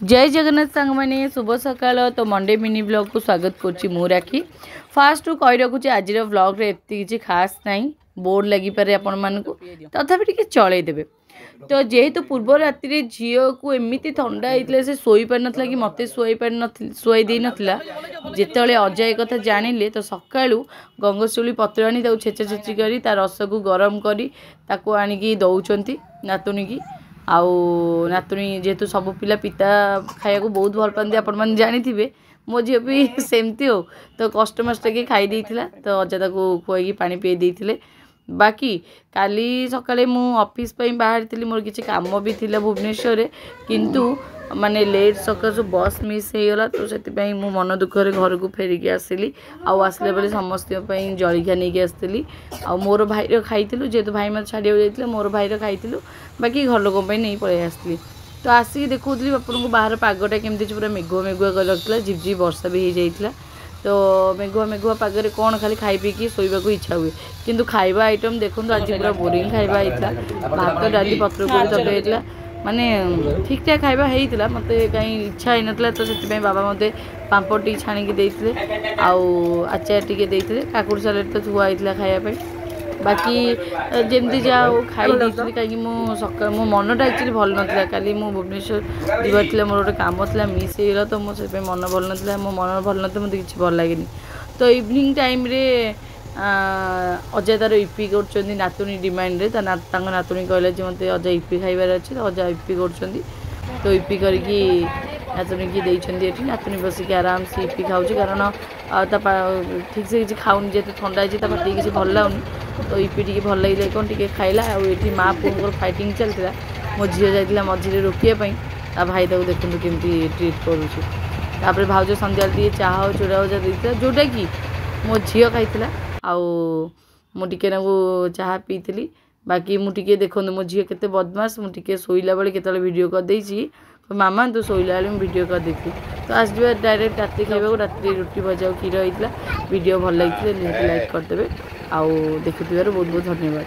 जय जगन्नाथ सांग मैंने शुभ सकाल तो मंडे मिनी ब्लॉग को स्वागत करुच्ची मु राखी फास्ट कही रखुच्छी आज ब्लॉग रे एति किसी खास नहीं बोर लगी पारे आपण मानकु तथापि टिके चलैदेबे। तो जेहेतु पूर्व राति झील को एमती थंडा होता से शोई पार नाला कि मत शोई दे नाला जिते अजय कथा जानिले तो सकाळू गंगशिउली पत्र आनी छेचा छेची करी ता रस को गरम करी ताको आनिकी दौरान नातुणी की आउ नातुणी जेहेतु सब पिला पिता खाया को बहुत भल पाती आपण मैंने जानी मो झी भी सेमती हो तो कष्टमस्ट के खाई देइथिला तो अजा को खुआई पानी पी देइथिले। बाकी काली सकाळे मु ऑफिस पई बाहर थी मोर किसी काम भी थिला भुवनेश्वर किंतु माने लेट सकाळ बस मिस हो गला तो से मु मन दुखरे घर को फेरिकी आसली आसले बेले समस्त जलिखा नहीं आसती आ मोर भाईर खाई जेहेतु भाई मत छाड़िया जाइए मोर भाईर खाई बाकी घर लोक नहीं पलि आसली तो आसिक देखुली आपको बाहर पागटा केमती पूरा मेघुआ मेघुआ कर रखा झिपझिप वर्षा भी हो जाता तो मेघुआ मेघुआ पागरे कौन खाली खाई पीकी शोक इच्छा हुए किंतु खाइबा आइटम देखो आज पूरा बोरिंग खाइबा होता भात डाली पत्र कोबी तरकारी होता माने ठीक ठाक खाइबा होता मत कहीं इच्छा ही नाला तो से बाबा मत पापड़ टी छाणिकी देते आचार टी देते काकुड़ सालाड तो थुआ होता खायापी बाकी जमती जहाँ खाई कहीं सका मो मनटा एक्चुअली भल नाला काली मु भुवनेश्वर जीवार मोर गोटे कम था मिस हो तो मुझे मन भल ना मो मन भल ना मत किसी भल लगे तो इवनिंग टाइम रे अजय तार इपी कर नातुणी डिमांड नातुणी कहला मत अजय इपी खाइबार अच्छे तो अजय इपी कर तो इपी करके नातुणी की देती नातुणी बसिक आराम से इपी खाऊँ कारण ठीक से किसी खाऊनी जेहतु ठंडा होती पार्टी किसी भल लगुनि तो इपी टी भल लगे कौन टी खाइला आठी माँ पुओं फाइटिंग चलता मो झील जाइए मझे रोकने भाई ताको देखते केमती ट्रिट करुँच भाउज सन्ध्या टे चाह और चूड़ा भजा देता जोटा कि मो झी खाई मुझे नाकू चाह पीली बाकी मुझे देखो मो झी के बदमाश मुझे शोला बेले केत वीडियो कर मामा तो शोला बेले वीडियो कर देती तो आज डायरेक्ट राति खाइबा राति रुटी भजा और क्षीर होता वीडियो भल लगी निहाती लाइक करदे आउ देखुथिबार बहुत बहुत धन्यवाद।